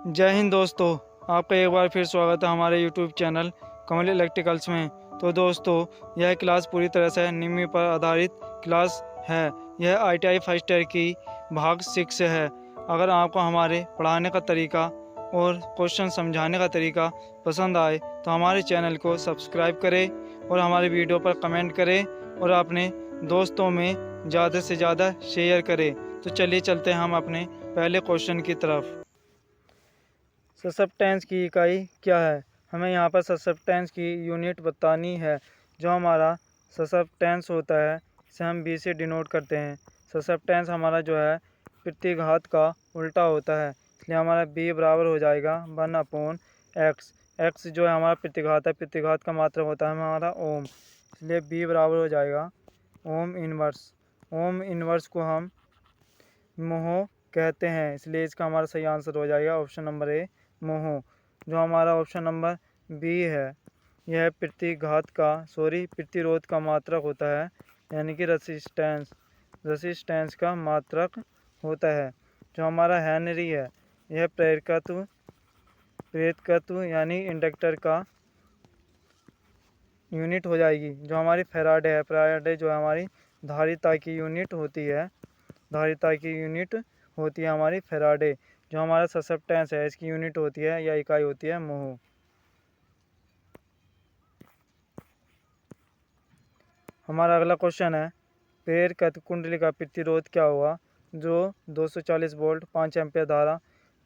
जय हिंद दोस्तों, आपका एक बार फिर स्वागत है हमारे यूट्यूब चैनल कमल इलेक्ट्रिकल्स में। तो दोस्तों, यह क्लास पूरी तरह से निम्न पर आधारित क्लास है। यह ITI फर्स्ट ईयर की भाग 6 है। अगर आपको हमारे पढ़ाने का तरीका और क्वेश्चन समझाने का तरीका पसंद आए तो हमारे चैनल को सब्सक्राइब करें और हमारे वीडियो पर कमेंट करें और अपने दोस्तों में ज़्यादा से ज़्यादा शेयर करें। तो चलिए चलते हैं हम अपने पहले क्वेश्चन की तरफ। ससेप्टेंस की इकाई क्या है? हमें यहाँ पर ससेप्टेंस की यूनिट बतानी है। जो हमारा ससेप्टेंस होता है इसे हम बी से डिनोट करते हैं। ससेप्टेंस हमारा जो है प्रतिघात का उल्टा होता है, इसलिए हमारा बी बराबर हो जाएगा 1/x। एक्स जो है हमारा प्रतिघात है, प्रतिघात का मात्रक होता है हमारा ओम, इसलिए बी बराबर हो जाएगा ओम इनवर्स। ओम इनवर्स को हम मोह कहते हैं, इसलिए इसका हमारा सही आंसर हो जाएगा ऑप्शन नंबर ए मोह। जो हमारा ऑप्शन नंबर बी है यह प्रतिरोध का मात्रक होता है, यानी कि रेसिस्टेंस का मात्रक होता है। जो हमारा हेनरी है यह प्रेरकत्व यानी इंडक्टर का यूनिट हो जाएगी। जो हमारी फैराडे जो हमारी धारिता की यूनिट होती है, हमारी फैराडे। जो हमारा ससेप्टेंस है इसकी यूनिट होती है या इकाई होती है मोह। हमारा अगला क्वेश्चन है प्रेरक कुंडली का प्रतिरोध क्या होगा? जो 240 वोल्ट 5 एम्पीयर धारा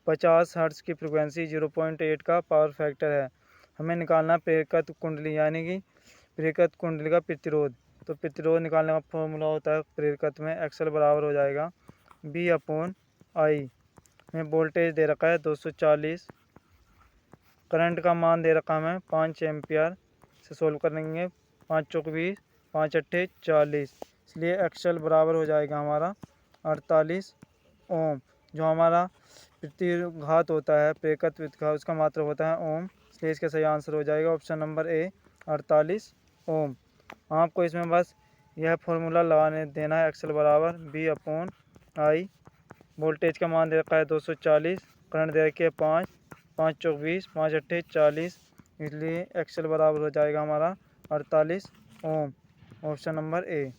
50 हर्ट्ज की फ्रिक्वेंसी 0.8 का पावर फैक्टर है। हमें निकालना प्रेरक कुंडली यानी कि प्रेरक कुंडली का प्रतिरोध। तो प्रतिरोध निकालने का फॉर्मूला होता है प्रेरकत्व में एक्सल बराबर हो जाएगा B/I। में वोल्टेज दे रखा है 240, करंट का मान दे रखा है 5 एम्पियर से सोल्व करेंगे। 5 चौक 20, 5 अट्ठे 40, इसलिए एक्सल बराबर हो जाएगा हमारा 48 ओम। जो हमारा प्रतिघात होता है प्रेरकत्व का उसका मात्रक होता है ओम, इसलिए इसका सही आंसर हो जाएगा ऑप्शन नंबर ए 48 ओम। आपको इसमें बस यह फॉर्मूला लगाने देना है एक्सल बराबर B/I। वोल्टेज का मान दे रखा है 240, करंट दे रखी है 5, 5 चौक 20, 5 अट्ठे 40, इसलिए एक्सल बराबर हो जाएगा हमारा 48 ओम, ऑप्शन नंबर ए।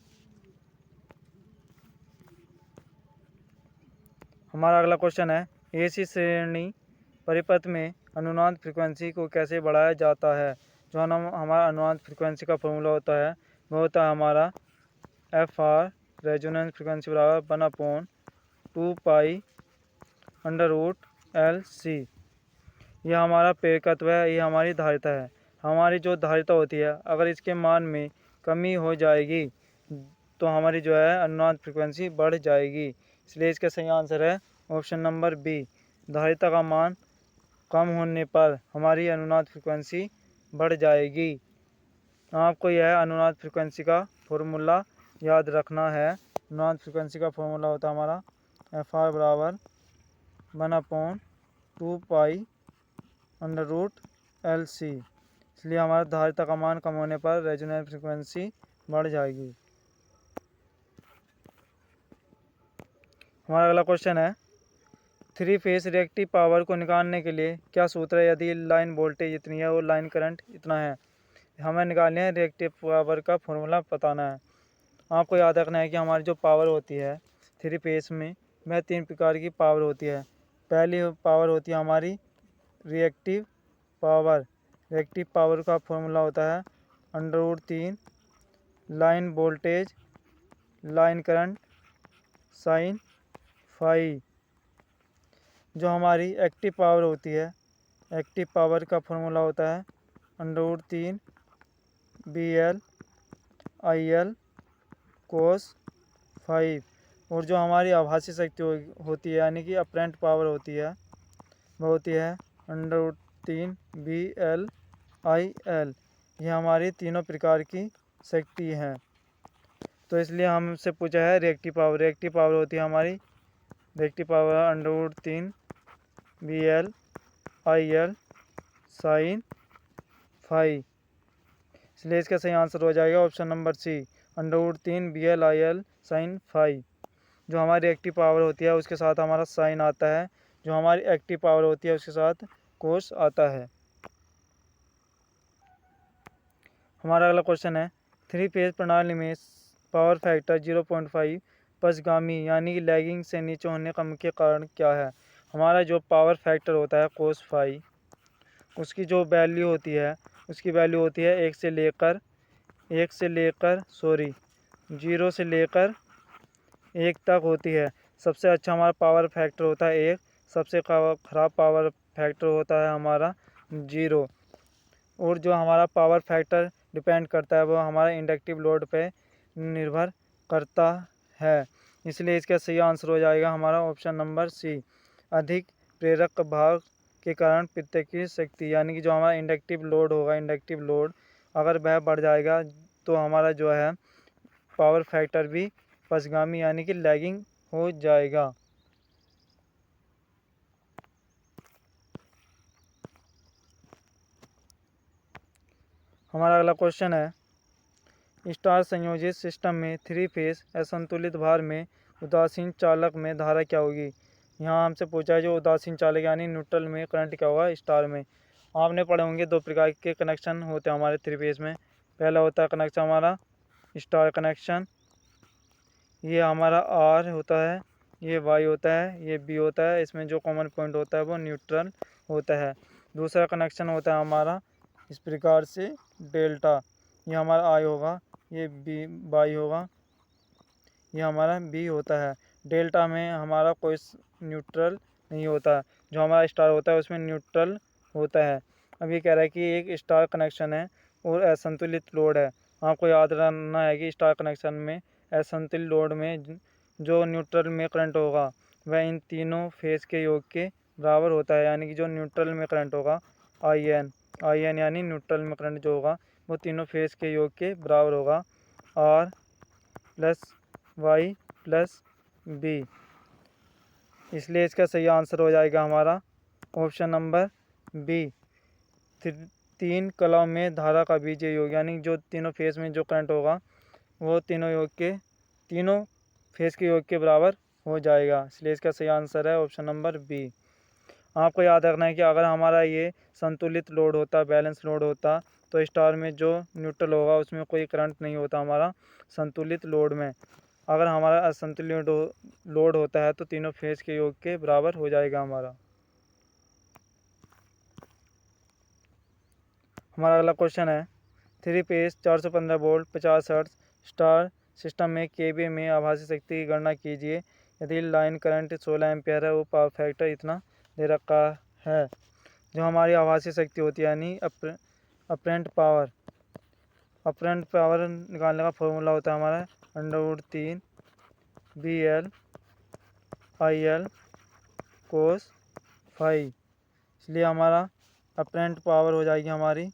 हमारा अगला क्वेश्चन है AC श्रेणी परिपथ में अनुनाद फ्रीक्वेंसी को कैसे बढ़ाया जाता है? जो हमारा अनुनाद फ्रीक्वेंसी का फॉर्मूला होता है वो होता है हमारा FR रेजोनेंस फ्रीक्वेंसी बराबर 1/2π√LC। यह हमारा प्रेरकत्व है, ये हमारी धारिता है। हमारी जो धारिता होती है अगर इसके मान में कमी हो जाएगी तो हमारी जो है अनुनाद फ्रीक्वेंसी बढ़ जाएगी, इसलिए इसका सही आंसर है ऑप्शन नंबर बी। धारिता का मान कम होने पर हमारी अनुनाद फ्रीक्वेंसी बढ़ जाएगी। आपको यह अनुनाद फ्रीक्वेंसी का फॉर्मूला याद रखना है। अनुनाद फ्रीक्वेंसी का फॉर्मूला होता है हमारा FR बराबर 1/2π√LC। इसलिए हमारा धारिता का मान कम होने पर रेजोनेंस फ्रीक्वेंसी बढ़ जाएगी। हमारा अगला क्वेश्चन है 3 फेज रिएक्टिव पावर को निकालने के लिए क्या सूत्र है? यदि लाइन वोल्टेज इतनी है और लाइन करंट इतना है, हमें निकालने है रिएक्टिव पावर का फॉर्मूला बताना है। आपको याद रखना है कि हमारी जो पावर होती है 3 फेज में वह 3 प्रकार की पावर होती है। पहली पावर होती है हमारी रिएक्टिव पावर। रिएक्टिव पावर का फॉर्मूला होता है √3 line voltage line current sine phi. जो हमारी एक्टिव पावर होती है, एक्टिव पावर का फॉर्मूला होता है √3 BL/IL cos 5। और जो हमारी आभासी शक्ति होती है यानी कि अपरेंट पावर होती है वो होती है √3 BL/IL। ये हमारी तीनों प्रकार की शक्ति हैं। तो इसलिए हमसे पूछा है रिएक्टिव पावर। रिएक्टिव पावर होती है हमारी reactive power √3 BL/IL sine phi, इसलिए इसका सही आंसर हो जाएगा option number C √3 BL/IL sine phi. जो हमारी रिएक्टिव पावर होती है उसके साथ हमारा साइन आता है, जो हमारी एक्टिव पावर होती है उसके साथ कोस आता है। हमारा अगला क्वेश्चन है, 3 फेज प्रणाली में पावर फैक्टर 0.5 पश्चगामी यानी कि लैगिंग से नीचे होने का मुख्य कारण क्या है। हमारा जो पावर फैक्टर होता है कोस फाई, उसकी जो वैल्यू होती है उसकी वैल्यू होती है 0 से लेकर 1 तक होती है। सबसे अच्छा हमारा पावर फैक्टर होता है 1, सबसे ख़राब पावर फैक्टर होता है हमारा 0। और जो हमारा पावर फैक्टर डिपेंड करता है वो हमारा इंडक्टिव लोड पे निर्भर करता है। इसलिए इसका सही आंसर हो जाएगा हमारा ऑप्शन नंबर सी, अधिक प्रेरक भाग के कारण प्रतिक्रिया शक्ति, यानी कि जो हमारा इंडक्टिव लोड होगा, इंडक्टिव लोड अगर वह बढ़ जाएगा तो हमारा जो है पावर फैक्टर भी पश्चगामी यानी कि लैगिंग हो जाएगा। हमारा अगला क्वेश्चन है, स्टार संयोजित सिस्टम में 3 फेज असंतुलित भार में उदासीन चालक में धारा क्या होगी। यहाँ हमसे पूछा है जो उदासीन चालक यानी न्यूट्रल में करंट क्या होगा स्टार में। आपने पढ़े होंगे 2 प्रकार के कनेक्शन होते हैं हमारे 3 फेज में। पहला होता है कनेक्शन हमारा स्टार कनेक्शन, ये हमारा आर होता है, ये वाई होता है, ये बी होता है, इसमें जो कॉमन पॉइंट होता है वो न्यूट्रल होता है। दूसरा कनेक्शन होता है हमारा इस प्रकार से डेल्टा, ये हमारा आई होगा, ये बी वाई होगा, ये हमारा बी होता है। डेल्टा में हमारा कोई न्यूट्रल नहीं होता, जो हमारा स्टार होता है उसमें न्यूट्रल होता है। अब ये कह रहा है कि एक स्टार कनेक्शन है और असंतुलित लोड है। आपको याद रखना है कि स्टार कनेक्शन में असंतुलित लोड में जो न्यूट्रल में करंट होगा वह इन तीनों फेज के योग के बराबर होता है, यानी कि जो न्यूट्रल में करंट होगा आई एन यानी न्यूट्रल में करंट जो होगा वो तीनों फेज के योग के बराबर होगा, R plus Y plus B. इसलिए इसका सही आंसर हो जाएगा हमारा ऑप्शन नंबर बी, 3 कलाओं में धारा का बीजीय योग, यानी जो तीनों फेज में जो करंट होगा वो तीनों फेज के योग के बराबर हो जाएगा। इसलिए इसका सही आंसर है ऑप्शन नंबर बी। आपको याद रखना है कि अगर हमारा ये संतुलित लोड होता, बैलेंस लोड होता, तो स्टार में जो न्यूट्रल होगा उसमें कोई करंट नहीं होता हमारा संतुलित लोड में। अगर हमारा असंतुलित लोड होता है तो तीनों फेज के योग के बराबर हो जाएगा हमारा। हमारा अगला क्वेश्चन है, 3 phase 415 volt 50 hertz star system में केवीए में आभासी शक्ति की गणना कीजिए। यदि लाइन करंट 16 एम्पियर है और पावर फैक्टर इतना दे रखा है। जो हमारी आभासी शक्ति होती है यानी अपरेंट पावर निकालने का फॉर्मूला होता है हमारा √3 BL IL कोस फाई। इसलिए हमारा अपरेंट पावर हो जाएगी हमारी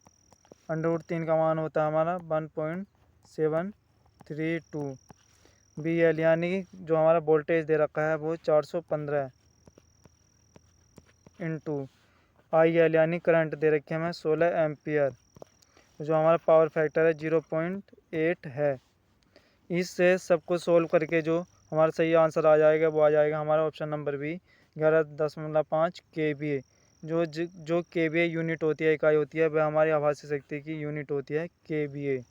√3 का मान होता है हमारा 1.732 BL, यानी जो हमारा वोल्टेज दे रखा है वो 415 इंटू IL यानी करंट दे रखे हमें 16 एम्पियर, जो हमारा पावर फैक्टर है 0.8 है। इससे सबको सोल्व करके जो हमारा सही आंसर आ जाएगा वो आ जाएगा हमारा ऑप्शन नंबर बी 11.5 kVA। जो kVA यूनिट होती है, इकाई होती है, वह हमारी आभासी शक्ति की यूनिट होती है kVA।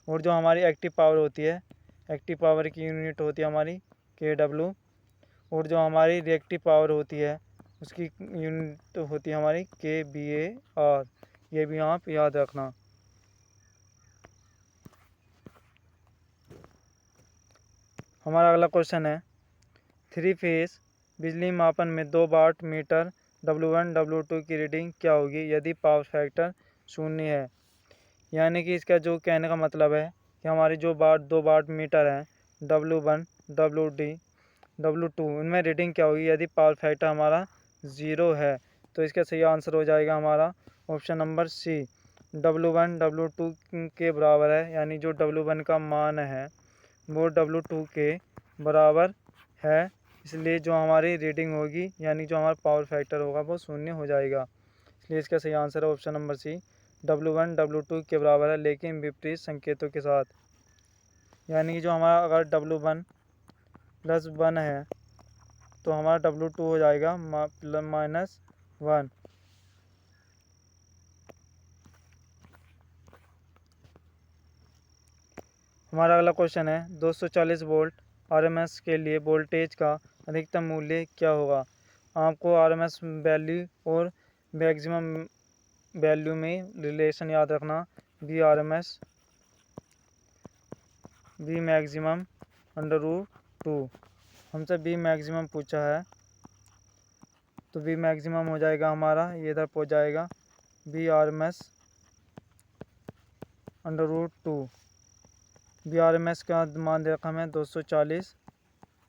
और जो हमारी एक्टिव पावर होती है, एक्टिव पावर की यूनिट होती है हमारी kW। और जो हमारी रिएक्टिव पावर होती है उसकी यूनिट होती है हमारी kVAR। ये भी आप याद रखना। हमारा अगला क्वेश्चन है, 3 फेज बिजली मापन में 2 वाट मीटर W1 W2 की रीडिंग क्या होगी यदि पावर फैक्टर 0 है। यानी कि इसका जो कहने का मतलब है कि हमारी जो 2 वाट मीटर हैं W1 W2 उनमें रीडिंग क्या होगी यदि पावर फैक्टर हमारा 0 है। तो इसका सही आंसर हो जाएगा हमारा ऑप्शन नंबर सी, W1 W2 के बराबर है, यानी जो W1 का मान है वो W2 के बराबर है। इसलिए जो हमारी रीडिंग होगी यानी जो हमारा पावर फैक्टर होगा वो 0 हो जाएगा। इसलिए इसका सही आंसर है ऑप्शन नंबर सी, W1 W2 के बराबर है लेकिन विपरीत संकेतों के साथ। यानी कि जो हमारा अगर W1 +1 है तो हमारा W2 हो जाएगा -1। हमारा अगला क्वेश्चन है 240 वोल्ट RMS के लिए वोल्टेज का अधिकतम मूल्य क्या होगा। आपको RMS वैल्यू और मैक्सिमम वैल्यू में रिलेशन याद रखना। V RMS V maximum √2। हमसे V मैक्सिमम पूछा है तो V मैक्सिमम हो जाएगा हमारा, ये इधर पहुँच जाएगा V RMS √2। V RMS का मान दे रखा हमें 240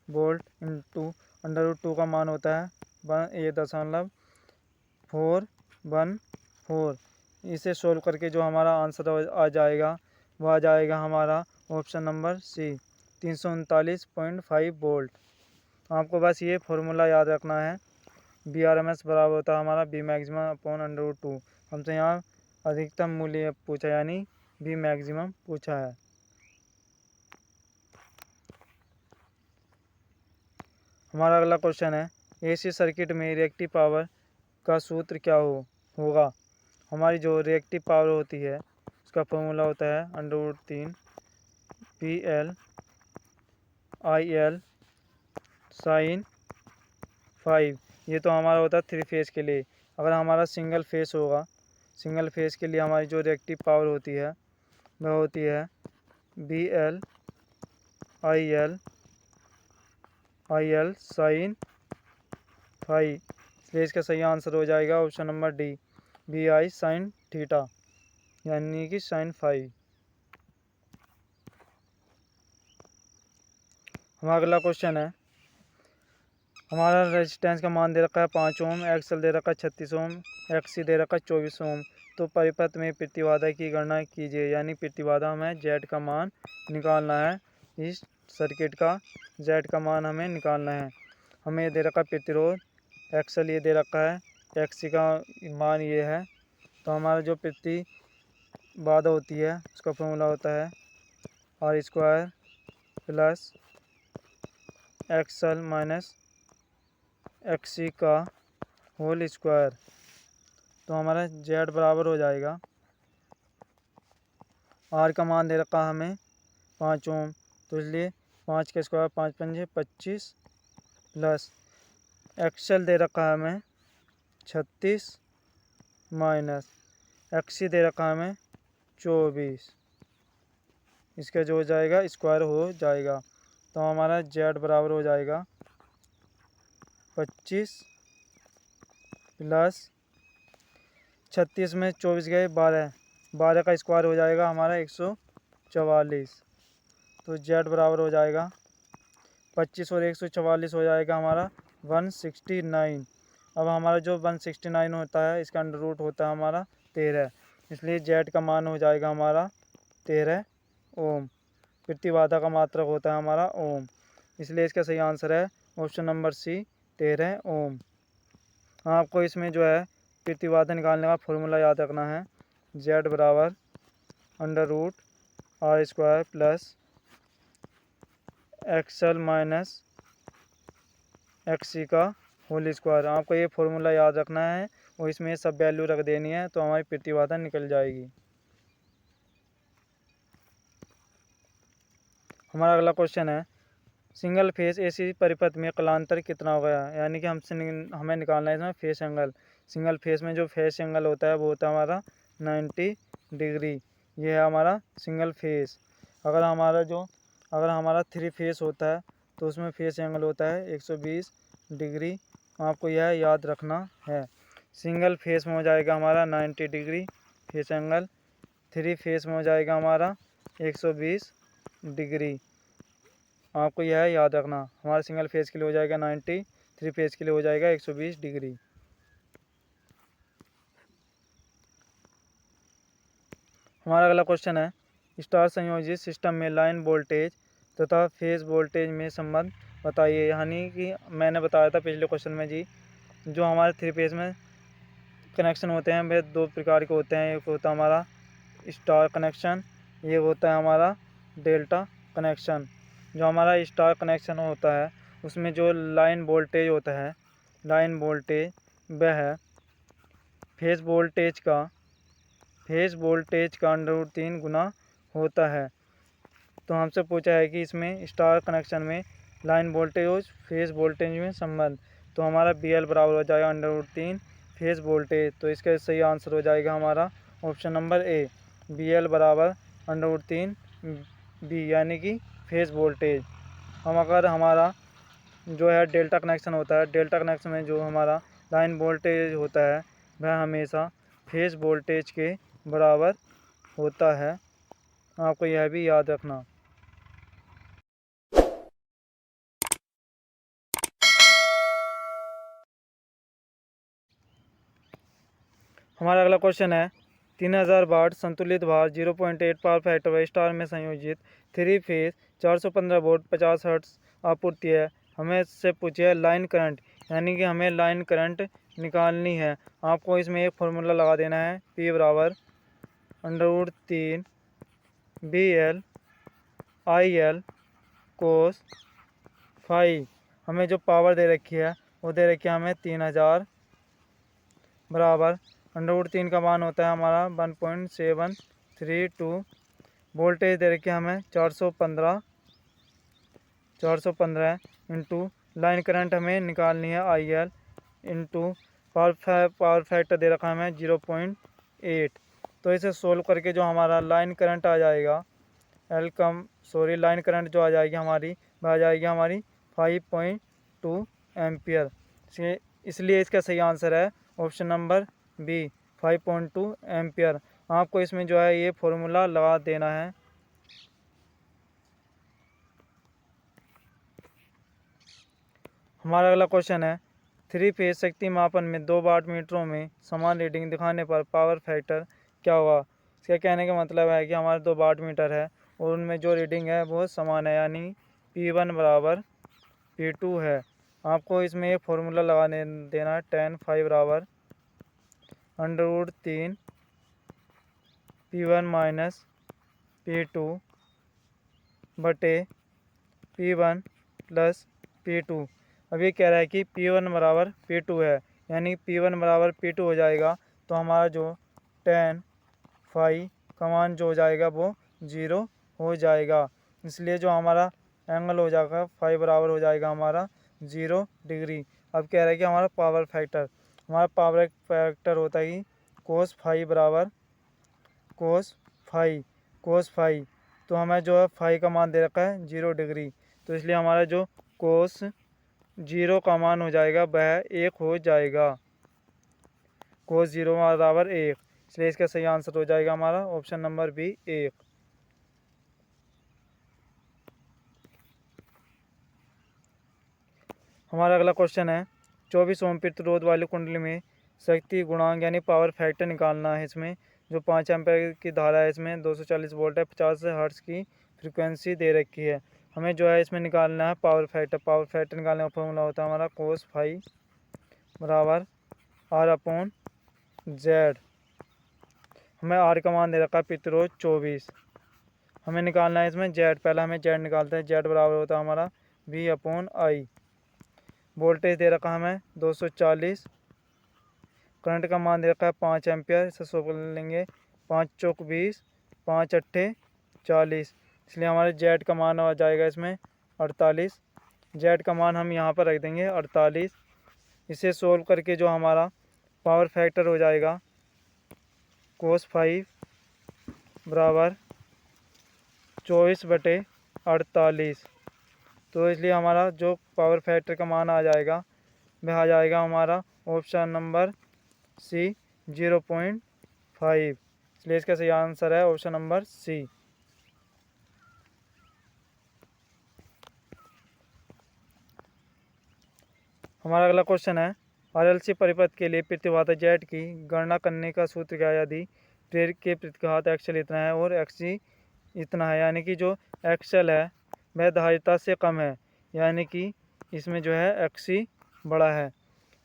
वोल्ट इंटू √2 का मान होता है 1.414। इसे सोल्व करके जो हमारा आंसर आ जाएगा वह आ जाएगा हमारा ऑप्शन नंबर सी 339.5 वोल्ट। आपको बस ये फॉर्मूला याद रखना है। बी आर एम एस बराबर होता है हमारा बी मैक्सिमम अपॉन √2। हमसे यहाँ अधिकतम मूल्य पूछा यानी बी मैक्सिमम पूछा है। हमारा अगला क्वेश्चन है एसी सर्किट में रिएक्टिव पावर का सूत्र क्या होगा। हमारी जो रिएक्टिव पावर होती है उसका फॉर्मूला होता है √3 PL IL sin 5। ये तो हमारा होता है 3 फेज़ के लिए। अगर हमारा सिंगल फेज़ होगा, सिंगल फेज़ के लिए हमारी जो रिएक्टिव पावर होती है वह होती है BL IL sin 5। इसलिए इसका सही आंसर हो जाएगा option number D BI sin theta यानी कि sin 5। हमारा अगला क्वेश्चन है हमारा रेजिस्टेंस का मान दे रखा है 5 ओम, एक्सल दे रखा है 36 ओम, XC दे रखा है 24 ओम। तो परिपथ में प्रतिबाधा की गणना कीजिए यानी प्रतिबाधा हमें Z का मान निकालना है। इस सर्किट का Z का मान हमें निकालना है। हमें ये दे रखा है प्रतिरोध, एक्सल ये दे रखा है, XC का मान ये है। तो हमारा जो प्रतिबाधा होती है उसका फॉर्मूला होता है R² plus XL minus XC का होल स्क्वायर। तो हमारा Z बराबर हो जाएगा R का मान दे रखा है हमें 5 ओम, तो इसलिए 5 का स्क्वायर 5 पंजे 25 प्लस एक्सल दे रखा है हमें 36 माइनस XC दे रखा है हमें 24। इसका जो हो जाएगा स्क्वायर हो जाएगा। तो हमारा Z बराबर हो जाएगा 25 प्लस 36 में 24 गए 12 का स्क्वायर हो जाएगा हमारा 144। तो Z बराबर हो जाएगा 25 और 144 हो जाएगा हमारा 169। अब हमारा जो 169 होता है इसका अंडर रूट होता है हमारा 13। इसलिए Z का मान हो जाएगा हमारा 13 ओम। प्रतिबाधा का मात्रक होता है हमारा ओम, इसलिए इसका सही आंसर है ऑप्शन नंबर सी 13 ओम। आपको इसमें जो है प्रतिबाधा निकालने का फॉर्मूला याद रखना है। Z बराबर √R² plus XL minus XC का होल स्क्वायर। आपको ये फॉर्मूला याद रखना है और इसमें सब वैल्यू रख देनी है तो हमारी प्रतिबाधा निकल जाएगी। हमारा अगला क्वेश्चन है सिंगल फेस एसी परिपथ में कलांतर कितना हो गया, यानी कि हमें निकालना है इसमें फेस एंगल। सिंगल फेस में जो फेस एंगल होता है वो होता है हमारा 90 डिग्री। ये है हमारा सिंगल फेस। अगर हमारा 3 फेस होता है तो उसमें फेस एंगल होता है 120 डिग्री। आपको यह याद रखना है। सिंगल फेस में हो जाएगा हमारा 90 डिग्री फेस एंगल, 3 फेस में हो जाएगा हमारा 120 डिग्री। आपको यह याद रखना। हमारा सिंगल फेज के लिए हो जाएगा 90, 3 फेज के लिए हो जाएगा 120 डिग्री। हमारा अगला क्वेश्चन है स्टार संयोजित सिस्टम में लाइन वोल्टेज तथा फेज वोल्टेज में संबंध बताइए। यानी कि मैंने बताया था पिछले क्वेश्चन में जी, जो हमारे 3 फेज में कनेक्शन होते हैं वे 2 प्रकार के होते हैं। एक होता है हमारा स्टार कनेक्शन, ये होता है हमारा डेल्टा कनेक्शन। जो हमारा स्टार कनेक्शन होता है उसमें जो लाइन वोल्टेज होता है, लाइन वोल्टेज वह है फेज वोल्टेज का √3 गुना होता है। तो हमसे पूछा है कि इसमें स्टार कनेक्शन में लाइन वोल्टेज और फेज वोल्टेज में संबंध, तो हमारा BL बराबर हो जाएगा √3 फेज वोल्टेज। तो इसका सही आंसर हो जाएगा हमारा ऑप्शन नंबर ए, BL बराबर √3 B, यानी कि फेज वोल्टेज। हम अगर हमारा जो है डेल्टा कनेक्शन होता है, डेल्टा कनेक्शन में जो हमारा लाइन वोल्टेज होता है वह हमेशा फेज वोल्टेज के बराबर होता है। आपको यह भी याद रखना। हमारा अगला क्वेश्चन है 3000 वाट संतुलित भार 0.8 पावर फैक्टर स्टार में संयोजित 3 फेज 415 वोल्ट 50 हर्ट्ज आपूर्ति है। हमें इससे पूछे लाइन करंट, यानी कि हमें लाइन करंट निकालनी है। आपको इसमें एक फार्मूला लगा देना है, P बराबर √3 BL IL कोस फाई। हमें जो पावर दे रखी है वो दे रखी है हमें 3000 बराबर √3 का मान होता है हमारा 1.732। वोल्टेज दे रखी है हमें 415 इंटू लाइन करंट हमें निकालनी है IL इंटू पावर फैक्टर दे रखा है हमें 0.8। तो इसे सोल्व करके जो हमारा लाइन करंट आ जाएगा लाइन करंट जो आ जाएगी हमारी वह आ जाएगी हमारी 5.2 एम्पियर। इसलिए इसका सही आंसर है ऑप्शन नंबर बी, 5.2 एम्पियर। आपको इसमें जो है ये फॉर्मूला लगा देना है। हमारा अगला क्वेश्चन है 3 फेज शक्ति मापन में 2 वाट मीटरों में समान रीडिंग दिखाने पर पावर फैक्टर क्या होगा। इसके कहने का मतलब है कि हमारे 2 वाट मीटर है और उनमें जो रीडिंग है वो समान है, यानी P1 बराबर P2 है। आपको इसमें एक फॉर्मूला लगा देना है, tan phi बराबर √3 P1 माइनस P2 बटे P1 प्लस P2। अब ये कह रहा है कि P1 बराबर P2 है, यानी P1 बराबर P2 हो जाएगा। तो हमारा जो tan phi का मान जो हो जाएगा वो 0 हो जाएगा। इसलिए जो हमारा एंगल हो जाएगा फाई बराबर हो जाएगा हमारा 0 डिग्री। अब कह रहा है कि हमारा पावर फैक्टर होता है कोस फाई बराबर कोस फाई। तो हमें जो है फाई का मान दे रखा है 0 डिग्री, तो इसलिए हमारा जो कोस 0 का मान हो जाएगा वह 1 हो जाएगा। कोस 0 बराबर 1, इसलिए इसका सही आंसर हो जाएगा हमारा ऑप्शन नंबर बी 1। हमारा अगला क्वेश्चन है 24 ओम प्रतिरोध वाली कुंडली में शक्ति गुणांक यानी पावर फैक्टर निकालना है। इसमें जो 5 एम्पीयर की धारा है, इसमें 240 वोल्ट है, 50 हर्ट्ज की फ्रीक्वेंसी दे रखी है। हमें जो है इसमें निकालना है पावर फैक्टर निकालने का फॉर्मूला होता है हमारा कोस फाई बराबर R/Z। हमें R का मान दे रखा है प्रतिरोध 24। हमें निकालना है इसमें Z, पहले हमें Z निकालते हैं। Z बराबर होता है हमारा V/I। वोल्टेज दे रखा है हमें 240। करंट का मान दे रखा है 5 एम्पियर। इसे सॉल्व कर लेंगे, 5 चौक 20, 5 अट्ठे 40। इसलिए हमारे Z का मान आ जाएगा इसमें 48। Z का मान हम यहाँ पर रख देंगे 48। इसे सोल्व करके जो हमारा पावर फैक्टर हो जाएगा कोस 5 बराबर 24/48। तो इसलिए हमारा जो पावर फैक्टर का मान आ जाएगा वह आ जाएगा हमारा ऑप्शन नंबर सी 0.5। इसलिए इसका सही आंसर है ऑप्शन नंबर सी। हमारा अगला क्वेश्चन है RLC परिपथ के लिए प्रतिबाधा Z की गणना करने का सूत्र क्या है। यदि प्रेरक के प्रतिघात XL इतना है और XC इतना है, यानी कि जो XL है वह धारिता से कम है, यानी कि इसमें जो है XC बड़ा है।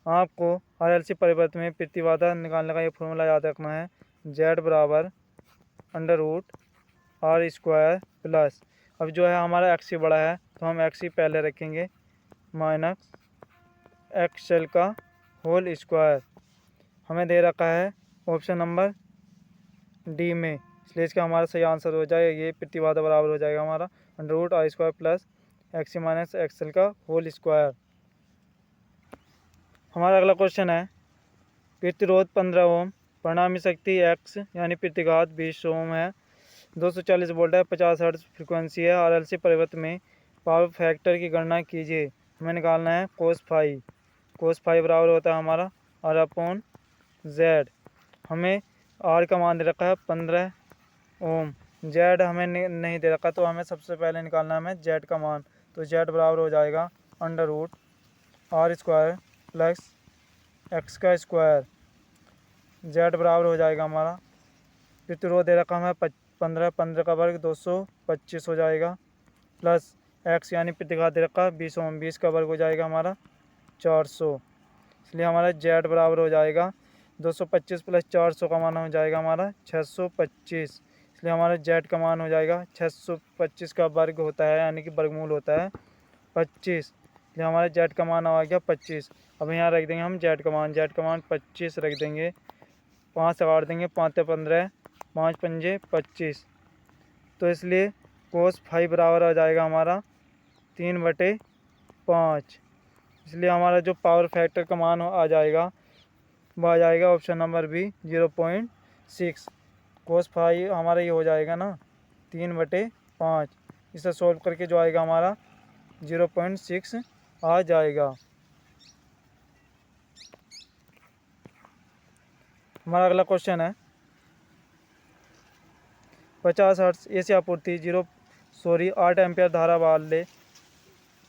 आपको RLC परिपथ में प्रतिबाधा निकालने का ये फॉर्मूला याद रखना है, Z बराबर √R² प्लस। अब जो है हमारा XC बड़ा है तो हम XC पहले रखेंगे, माइनस एक्सएल का होल स्क्वायर हमें दे रखा है ऑप्शन नंबर डी में, इसलिए इसका हमारा सही आंसर हो जाएगा ये प्रतिबाधा बराबर हो जाएगा हमारा √r² plus x minus XL का होल स्क्वायर। हमारा अगला क्वेश्चन है प्रतिरोध 15 ओम, परिणामी शक्ति एक्स यानी प्रतिघात 20 ओम है, 240 वोल्ट है, 50 हर्ट्ज फ्रिक्वेंसी है, RLC परिवर्तन में पावर फैक्टर की गणना कीजिए। हमें निकालना है cos फाई बराबर होता है हमारा R/Z। हमें R का मान दे रखा है 15 ओम, Z हमें नहीं दे रखा, तो हमें सबसे पहले निकालना है हमें Z का मान। तो Z बराबर हो जाएगा √r² प्लस एक्स का स्क्वायर। Z बराबर हो जाएगा हमारा प्रतिरोध दे रखा हमें 15 का वर्ग 225 हो जाएगा, प्लस एक्स यानी प्रतिघात दे रखा 20 ओम, 20 का वर्ग हो जाएगा हमारा 400। इसलिए हमारा Z बराबर हो जाएगा 225 प्लस 400 का मान हो जाएगा हमारा 625। इसलिए हमारा Z का मान हो जाएगा 625 का वर्ग होता है यानी कि वर्गमूल होता है 25। इसलिए हमारा Z का मान आ गया 25। अब यहाँ रख देंगे हम Z का मान 25 रख देंगे, 5 से काट देंगे, 5 से 15, 5 पंजे 25। तो इसलिए cos फाई बराबर आ जाएगा हमारा 3/5। इसलिए हमारा जो पावर फैक्टर का मान आ जाएगा वो आ जाएगा option number B 0.6। cos phi हमारा ये हो जाएगा ना 3/5। इसे सोल्व करके जो आएगा हमारा 0.6 आ जाएगा। हमारा अगला क्वेश्चन है 50 हर्ट्ज एसी आपूर्ति 8 एम्पियर धारा वाले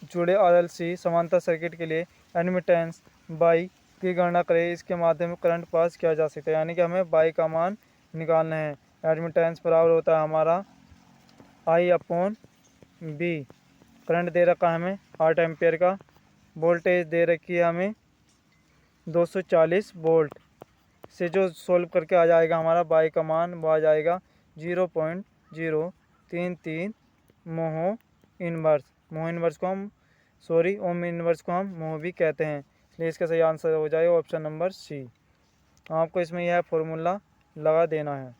जुड़े RLC समांतर सर्किट के लिए एडमिटेंस बाई की गणना करें, इसके माध्यम से करंट पास किया जा सकता है। यानी कि हमें बाई का मान निकालना है। एडमिटेंस बराबर होता है हमारा I/B। करंट दे रखा है हमें 8 एम्पियर का, वोल्टेज दे रखी है हमें 240 वोल्ट। से जो सोल्व करके आ जाएगा हमारा बाई का मान वो आ जाएगा 0.033 मोह इनवर्स को हम ओम इनवर्स को हम मोह भी कहते हैं। इसलिए इसका सही आंसर हो जाएगा ऑप्शन नंबर सी। आपको इसमें यह फॉर्मूला लगा देना है।